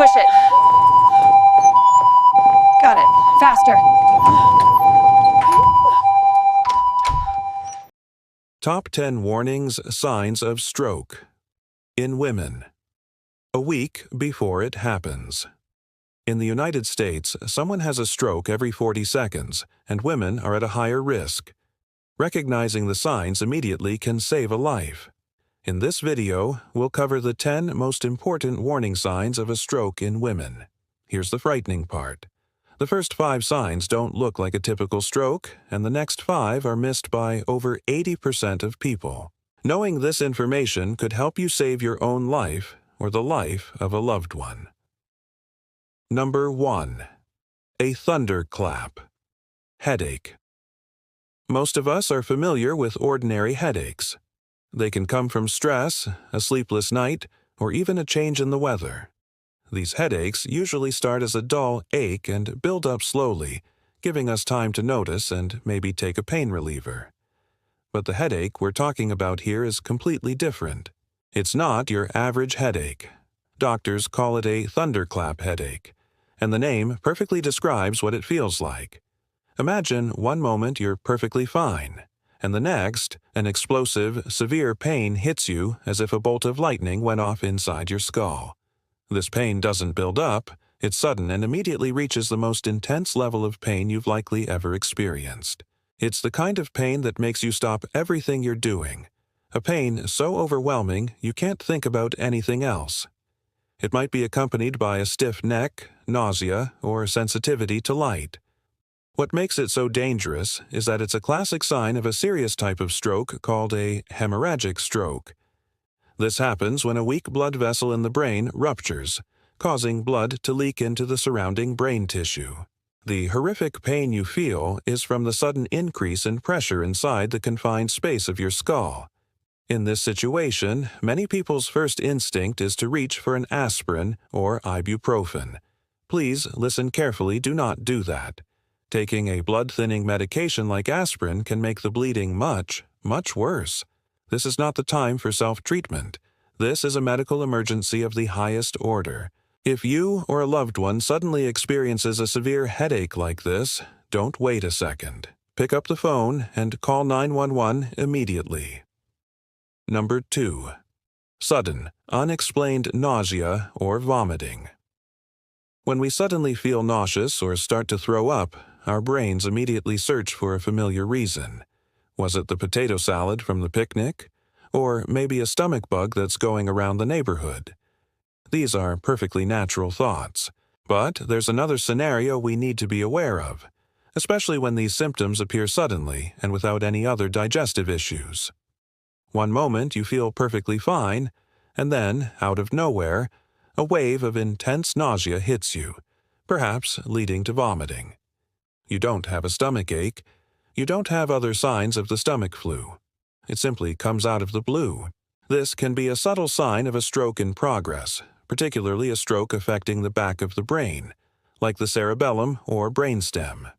Push it. Got it. Faster. Top 10 warnings, signs of stroke. In women. A week before it happens. In the United States, someone has a stroke every 40 seconds, and women are at a higher risk. Recognizing the signs immediately can save a life. In this video, we'll cover the 10 most important warning signs of a stroke in women. Here's the frightening part. The first 5 signs don't look like a typical stroke, and the next 5 are missed by over 80% of people. Knowing this information could help you save your own life or the life of a loved one. Number 1. A thunderclap. Headache. Most of us are familiar with ordinary headaches. They can come from stress, a sleepless night, or even a change in the weather. These headaches usually start as a dull ache and build up slowly, giving us time to notice and maybe take a pain reliever. But the headache we're talking about here is completely different. It's not your average headache. Doctors call it a thunderclap headache, and the name perfectly describes what it feels like. Imagine one moment you're perfectly fine, and the next, an explosive, severe pain hits you as if a bolt of lightning went off inside your skull. This pain doesn't build up, it's sudden and immediately reaches the most intense level of pain you've likely ever experienced. It's the kind of pain that makes you stop everything you're doing. A pain so overwhelming you can't think about anything else. It might be accompanied by a stiff neck, nausea, or sensitivity to light. What makes it so dangerous is that it's a classic sign of a serious type of stroke called a hemorrhagic stroke. This happens when a weak blood vessel in the brain ruptures, causing blood to leak into the surrounding brain tissue. The horrific pain you feel is from the sudden increase in pressure inside the confined space of your skull. In this situation, many people's first instinct is to reach for an aspirin or ibuprofen. Please listen carefully, do not do that. Taking a blood-thinning medication like aspirin can make the bleeding much, much worse. This is not the time for self-treatment. This is a medical emergency of the highest order. If you or a loved one suddenly experiences a severe headache like this, don't wait a second. Pick up the phone and call 911 immediately. Number 2. Sudden, unexplained nausea or vomiting. When we suddenly feel nauseous or start to throw up, our brains immediately search for a familiar reason. Was it the potato salad from the picnic? Or maybe a stomach bug that's going around the neighborhood? These are perfectly natural thoughts. But there's another scenario we need to be aware of, especially when these symptoms appear suddenly and without any other digestive issues. One moment you feel perfectly fine, and then, out of nowhere, a wave of intense nausea hits you, perhaps leading to vomiting. You don't have a stomach ache. You don't have other signs of the stomach flu. It simply comes out of the blue. This can be a subtle sign of a stroke in progress, particularly a stroke affecting the back of the brain, like the cerebellum or brainstem.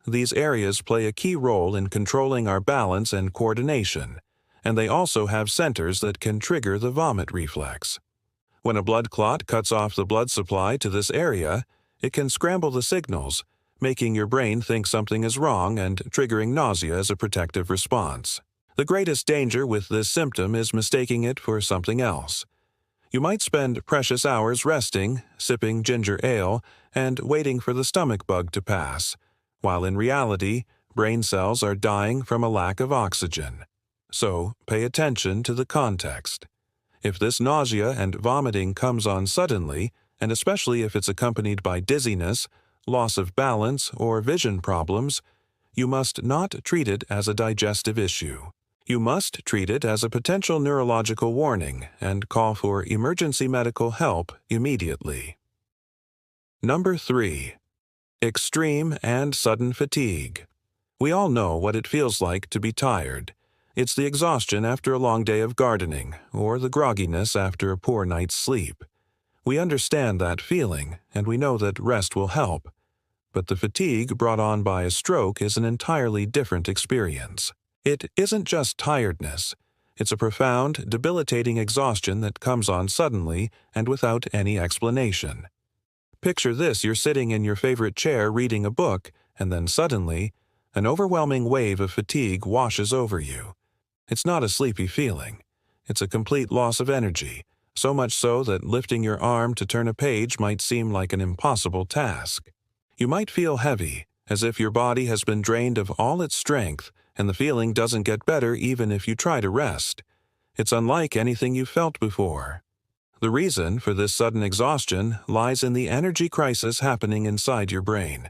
These areas play a key role in controlling our balance and coordination, and they also have centers that can trigger the vomit reflex. When a blood clot cuts off the blood supply to this area, it can scramble the signals, making your brain think something is wrong and triggering nausea as a protective response. The greatest danger with this symptom is mistaking it for something else. You might spend precious hours resting, sipping ginger ale, and waiting for the stomach bug to pass, while in reality, brain cells are dying from a lack of oxygen. So, pay attention to the context. If this nausea and vomiting comes on suddenly, and especially if it's accompanied by dizziness, loss of balance, or vision problems, you must not treat it as a digestive issue. You must treat it as a potential neurological warning and call for emergency medical help immediately. Number 3. Extreme and sudden fatigue. We all know what it feels like to be tired. It's the exhaustion after a long day of gardening, or the grogginess after a poor night's sleep. We understand that feeling, and we know that rest will help. But the fatigue brought on by a stroke is an entirely different experience. It isn't just tiredness. It's a profound, debilitating exhaustion that comes on suddenly and without any explanation. Picture this: you're sitting in your favorite chair reading a book, and then suddenly, an overwhelming wave of fatigue washes over you. It's not a sleepy feeling. It's a complete loss of energy, so much so that lifting your arm to turn a page might seem like an impossible task. You might feel heavy, as if your body has been drained of all its strength, and the feeling doesn't get better even if you try to rest. It's unlike anything you've felt before. The reason for this sudden exhaustion lies in the energy crisis happening inside your brain.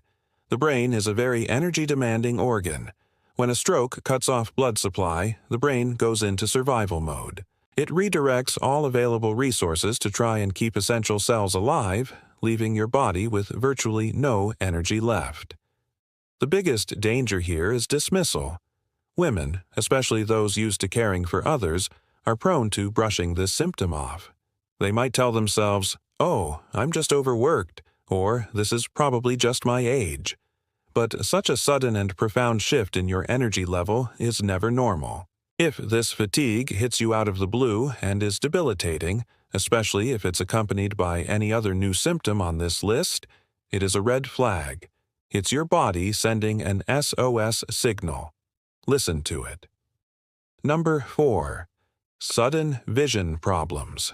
The brain is a very energy-demanding organ. When a stroke cuts off blood supply, the brain goes into survival mode. It redirects all available resources to try and keep essential cells alive, leaving your body with virtually no energy left. The biggest danger here is dismissal. Women, especially those used to caring for others, are prone to brushing this symptom off. They might tell themselves, "Oh, I'm just overworked," or "This is probably just my age." But such a sudden and profound shift in your energy level is never normal. If this fatigue hits you out of the blue and is debilitating, especially if it's accompanied by any other new symptom on this list, it is a red flag. It's your body sending an SOS signal. Listen to it. Number 4. Sudden vision problems.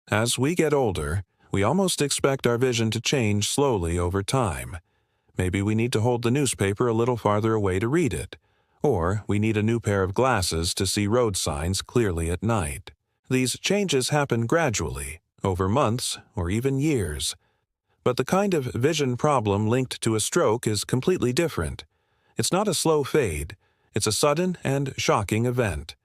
As we get older, we almost expect our vision to change slowly over time. Maybe we need to hold the newspaper a little farther away to read it, or we need a new pair of glasses to see road signs clearly at night. These changes happen gradually, over months or even years. But the kind of vision problem linked to a stroke is completely different. It's not a slow fade, it's a sudden and shocking event.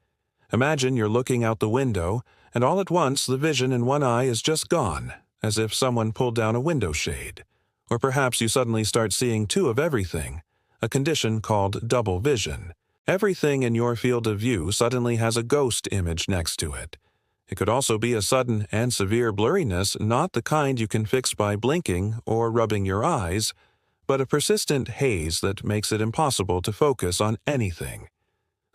Imagine you're looking out the window, and all at once the vision in one eye is just gone, as if someone pulled down a window shade. Or perhaps you suddenly start seeing two of everything, a condition called double vision. Everything in your field of view suddenly has a ghost image next to it. It could also be a sudden and severe blurriness, not the kind you can fix by blinking or rubbing your eyes, but a persistent haze that makes it impossible to focus on anything.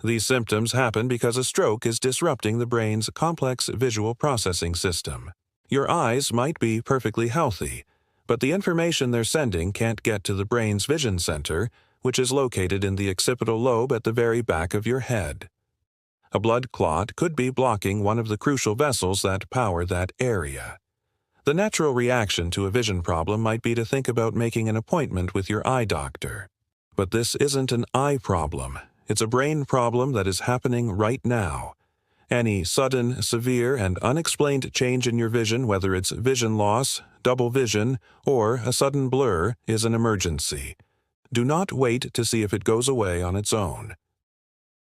These symptoms happen because a stroke is disrupting the brain's complex visual processing system. Your eyes might be perfectly healthy, but the information they're sending can't get to the brain's vision center, which is located in the occipital lobe at the very back of your head. A blood clot could be blocking one of the crucial vessels that power that area. The natural reaction to a vision problem might be to think about making an appointment with your eye doctor. But this isn't an eye problem. It's a brain problem that is happening right now. Any sudden, severe, and unexplained change in your vision, whether it's vision loss, double vision, or a sudden blur, is an emergency. Do not wait to see if it goes away on its own.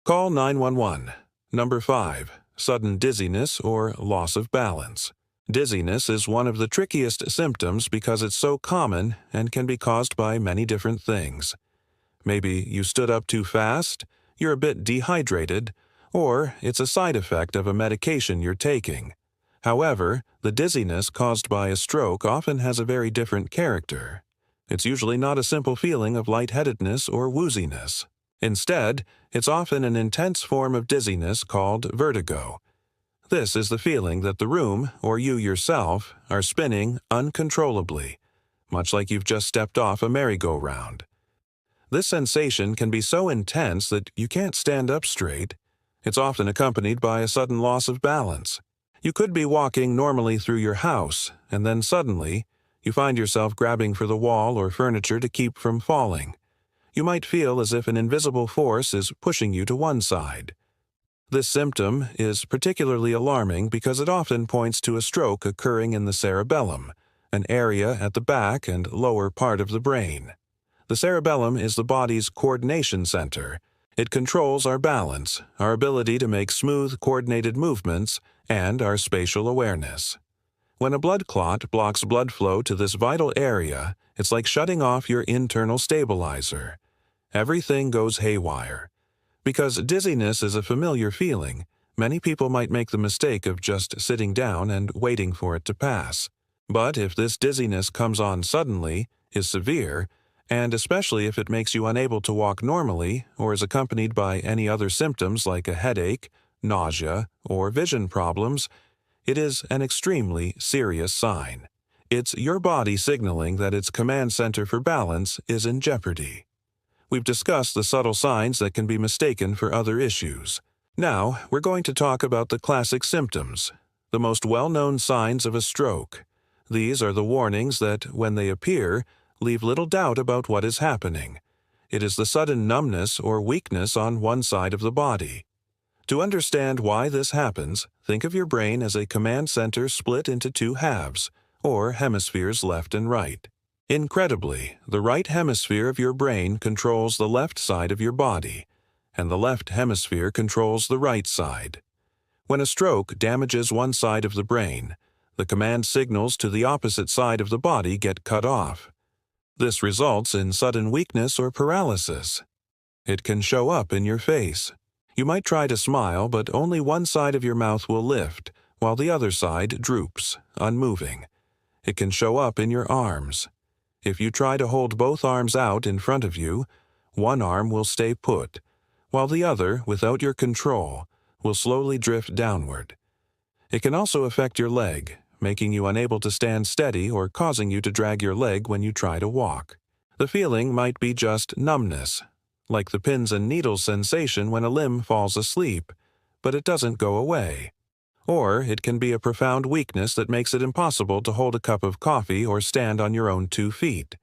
Call 911. Number 5. Sudden dizziness or loss of balance. Dizziness is one of the trickiest symptoms because it's so common and can be caused by many different things. Maybe you stood up too fast, you're a bit dehydrated, or it's a side effect of a medication you're taking. However, the dizziness caused by a stroke often has a very different character. It's usually not a simple feeling of lightheadedness or wooziness. Instead, it's often an intense form of dizziness called vertigo. This is the feeling that the room, or you yourself, are spinning uncontrollably, much like you've just stepped off a merry-go-round. This sensation can be so intense that you can't stand up straight. It's often accompanied by a sudden loss of balance. You could be walking normally through your house, and then suddenly, you find yourself grabbing for the wall or furniture to keep from falling. You might feel as if an invisible force is pushing you to one side. This symptom is particularly alarming because it often points to a stroke occurring in the cerebellum, an area at the back and lower part of the brain. The cerebellum is the body's coordination center. It controls our balance, our ability to make smooth, coordinated movements, and our spatial awareness. When a blood clot blocks blood flow to this vital area, it's like shutting off your internal stabilizer. Everything goes haywire. Because dizziness is a familiar feeling, many people might make the mistake of just sitting down and waiting for it to pass. But if this dizziness comes on suddenly, is severe, and especially if it makes you unable to walk normally or is accompanied by any other symptoms like a headache, nausea, or vision problems, it is an extremely serious sign. It's your body signaling that its command center for balance is in jeopardy. We've discussed the subtle signs that can be mistaken for other issues. Now, we're going to talk about the classic symptoms, the most well-known signs of a stroke. These are the warnings that, when they appear, leave little doubt about what is happening. It is the sudden numbness or weakness on one side of the body. To understand why this happens, think of your brain as a command center split into two halves, or hemispheres left and right. Incredibly, the right hemisphere of your brain controls the left side of your body, and the left hemisphere controls the right side. When a stroke damages one side of the brain, the command signals to the opposite side of the body get cut off. This results in sudden weakness or paralysis. It can show up in your face. You might try to smile, but only one side of your mouth will lift, while the other side droops, unmoving. It can show up in your arms. If you try to hold both arms out in front of you, one arm will stay put, while the other, without your control, will slowly drift downward. It can also affect your leg, making you unable to stand steady or causing you to drag your leg when you try to walk. The feeling might be just numbness, like the pins and needles sensation when a limb falls asleep, but it doesn't go away. Or it can be a profound weakness that makes it impossible to hold a cup of coffee or stand on your own 2 feet.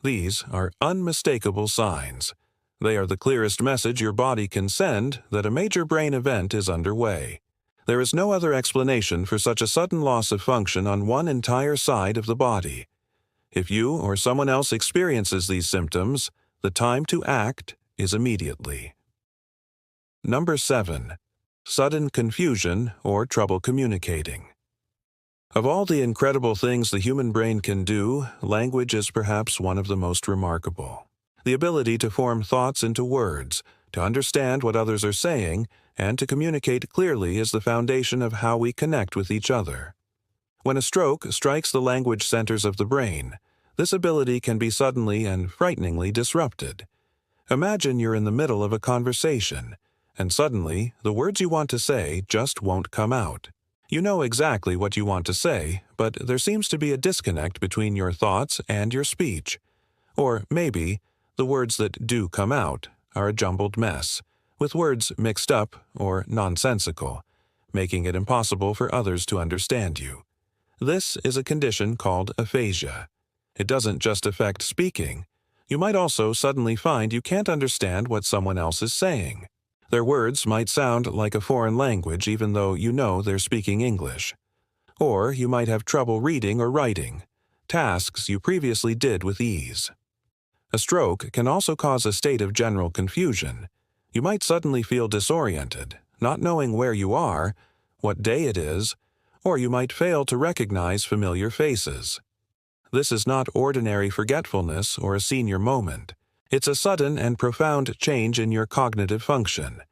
These are unmistakable signs. They are the clearest message your body can send that a major brain event is underway. There is no other explanation for such a sudden loss of function on one entire side of the body. If you or someone else experiences these symptoms, the time to act is immediately. Number 7. Sudden confusion or trouble communicating. Of all the incredible things the human brain can do, language is perhaps one of the most remarkable. The ability to form thoughts into words, to understand what others are saying, and to communicate clearly is the foundation of how we connect with each other. When a stroke strikes the language centers of the brain, this ability can be suddenly and frighteningly disrupted. Imagine you're in the middle of a conversation, and suddenly the words you want to say just won't come out. You know exactly what you want to say, but there seems to be a disconnect between your thoughts and your speech. Or maybe the words that do come out are a jumbled mess, with words mixed up or nonsensical, making it impossible for others to understand you. This is a condition called aphasia. It doesn't just affect speaking. You might also suddenly find you can't understand what someone else is saying. Their words might sound like a foreign language even though you know they're speaking English. Or you might have trouble reading or writing, tasks you previously did with ease. A stroke can also cause a state of general confusion. You might suddenly feel disoriented, not knowing where you are, what day it is, or you might fail to recognize familiar faces. This is not ordinary forgetfulness or a senior moment. It's a sudden and profound change in your cognitive function.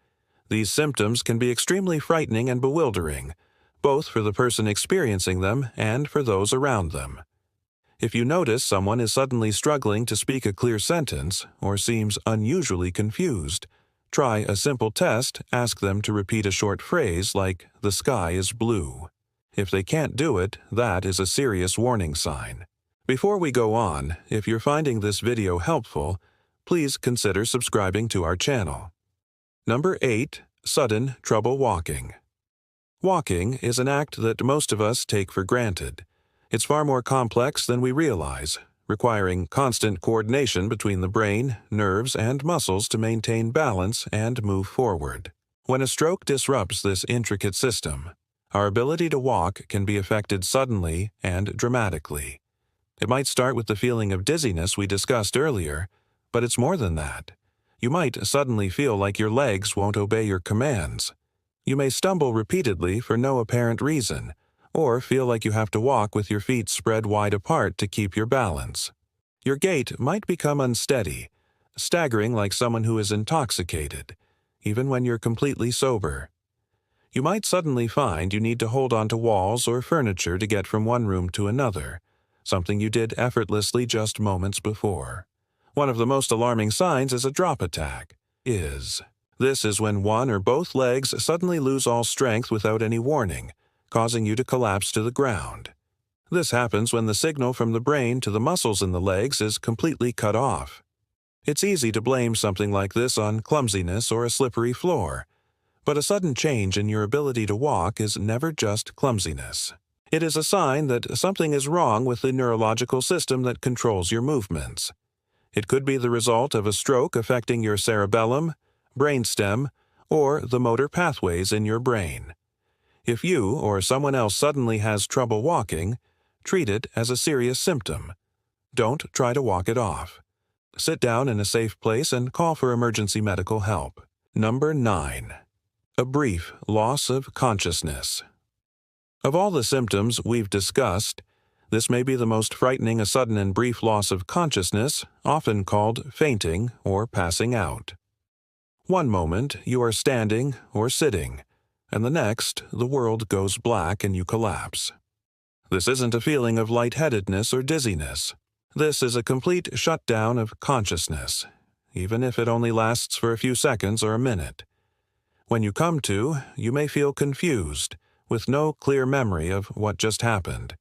These symptoms can be extremely frightening and bewildering, both for the person experiencing them and for those around them. If you notice someone is suddenly struggling to speak a clear sentence or seems unusually confused, try a simple test. Ask them to repeat a short phrase like, "The sky is blue." If they can't do it, that is a serious warning sign. Before we go on, if you're finding this video helpful, please consider subscribing to our channel. Number 8. Sudden trouble walking. Walking is an act that most of us take for granted. It's far more complex than we realize, requiring constant coordination between the brain, nerves, and muscles to maintain balance and move forward. When a stroke disrupts this intricate system, our ability to walk can be affected suddenly and dramatically. It might start with the feeling of dizziness we discussed earlier, but it's more than that. You might suddenly feel like your legs won't obey your commands. You may stumble repeatedly for no apparent reason, or feel like you have to walk with your feet spread wide apart to keep your balance. Your gait might become unsteady, staggering like someone who is intoxicated, even when you're completely sober. You might suddenly find you need to hold onto walls or furniture to get from one room to another, something you did effortlessly just moments before. One of the most alarming signs is a drop attack. This is when one or both legs suddenly lose all strength without any warning, causing you to collapse to the ground. This happens when the signal from the brain to the muscles in the legs is completely cut off. It's easy to blame something like this on clumsiness or a slippery floor, but a sudden change in your ability to walk is never just clumsiness. It is a sign that something is wrong with the neurological system that controls your movements. It could be the result of a stroke affecting your cerebellum, brainstem, or the motor pathways in your brain. If you or someone else suddenly has trouble walking, treat it as a serious symptom. Don't try to walk it off. Sit down in a safe place and call for emergency medical help. Number 9. A brief loss of consciousness. Of all the symptoms we've discussed, this may be the most frightening: a sudden and brief loss of consciousness, often called fainting or passing out. One moment you are standing or sitting, and the next the world goes black and you collapse. This isn't a feeling of lightheadedness or dizziness. This is a complete shutdown of consciousness, even if it only lasts for a few seconds or a minute. When you come to, you may feel confused, with no clear memory of what just happened.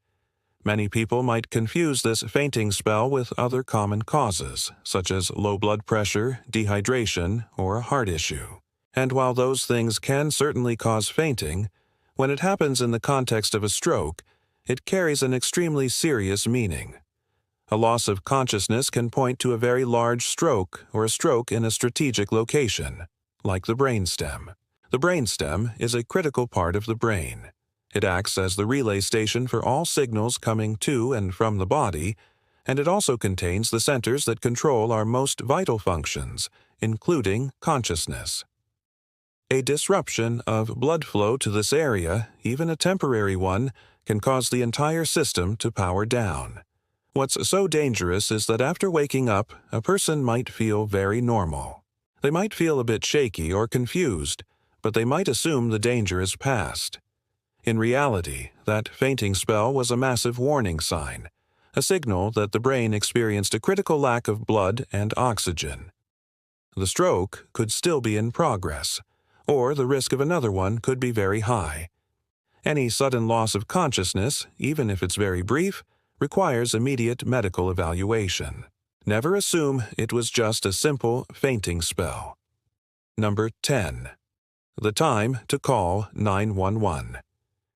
Many people might confuse this fainting spell with other common causes, such as low blood pressure, dehydration, or a heart issue. And while those things can certainly cause fainting, when it happens in the context of a stroke, it carries an extremely serious meaning. A loss of consciousness can point to a very large stroke or a stroke in a strategic location, like the brainstem. The brainstem is a critical part of the brain. It acts as the relay station for all signals coming to and from the body, and it also contains the centers that control our most vital functions, including consciousness. A disruption of blood flow to this area, even a temporary one, can cause the entire system to power down. What's so dangerous is that after waking up, a person might feel very normal. They might feel a bit shaky or confused, but they might assume the danger is past. In reality, that fainting spell was a massive warning sign, a signal that the brain experienced a critical lack of blood and oxygen. The stroke could still be in progress, or the risk of another one could be very high. Any sudden loss of consciousness, even if it's very brief, requires immediate medical evaluation. Never assume it was just a simple fainting spell. Number 10. The time to call 911.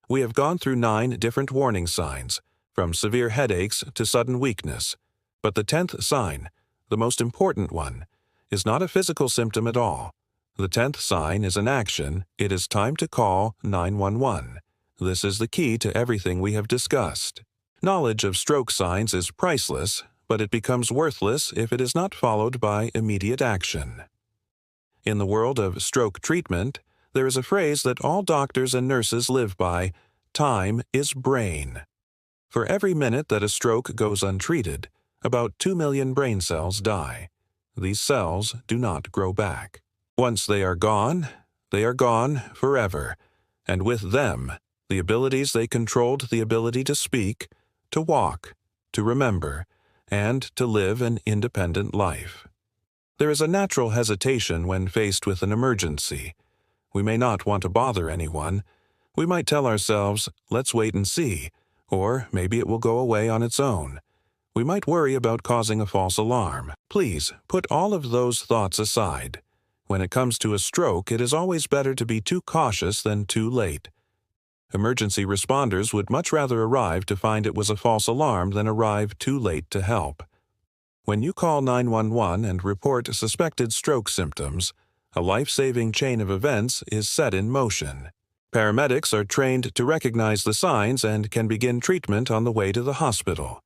We have gone through 9 different warning signs, from severe headaches to sudden weakness, but the 10th sign, the most important one, is not a physical symptom at all. The 10th sign is an action. It is time to call 911. This is the key to everything we have discussed. Knowledge of stroke signs is priceless, but it becomes worthless if it is not followed by immediate action. In the world of stroke treatment, there is a phrase that all doctors and nurses live by: time is brain. For every minute that a stroke goes untreated, about 2 million brain cells die. These cells do not grow back. Once they are gone forever, and with them, the abilities they controlled: the ability to speak, to walk, to remember, and to live an independent life. There is a natural hesitation when faced with an emergency. We may not want to bother anyone. We might tell ourselves, let's wait and see, or maybe it will go away on its own. We might worry about causing a false alarm. Please put all of those thoughts aside. When it comes to a stroke, it is always better to be too cautious than too late. Emergency responders would much rather arrive to find it was a false alarm than arrive too late to help. When you call 911 and report suspected stroke symptoms, a life-saving chain of events is set in motion. Paramedics are trained to recognize the signs and can begin treatment on the way to the hospital.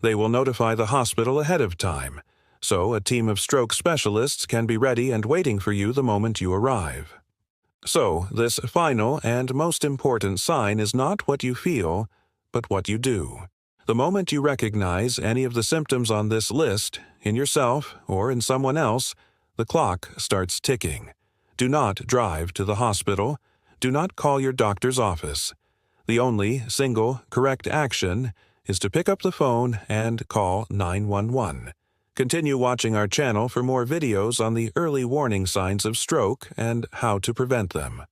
They will notify the hospital ahead of time, so a team of stroke specialists can be ready and waiting for you the moment you arrive. So, this final and most important sign is not what you feel, but what you do. The moment you recognize any of the symptoms on this list, in yourself or in someone else, the clock starts ticking. Do not drive to the hospital. Do not call your doctor's office. The only single correct action is to pick up the phone and call 911. Continue watching our channel for more videos on the early warning signs of stroke and how to prevent them.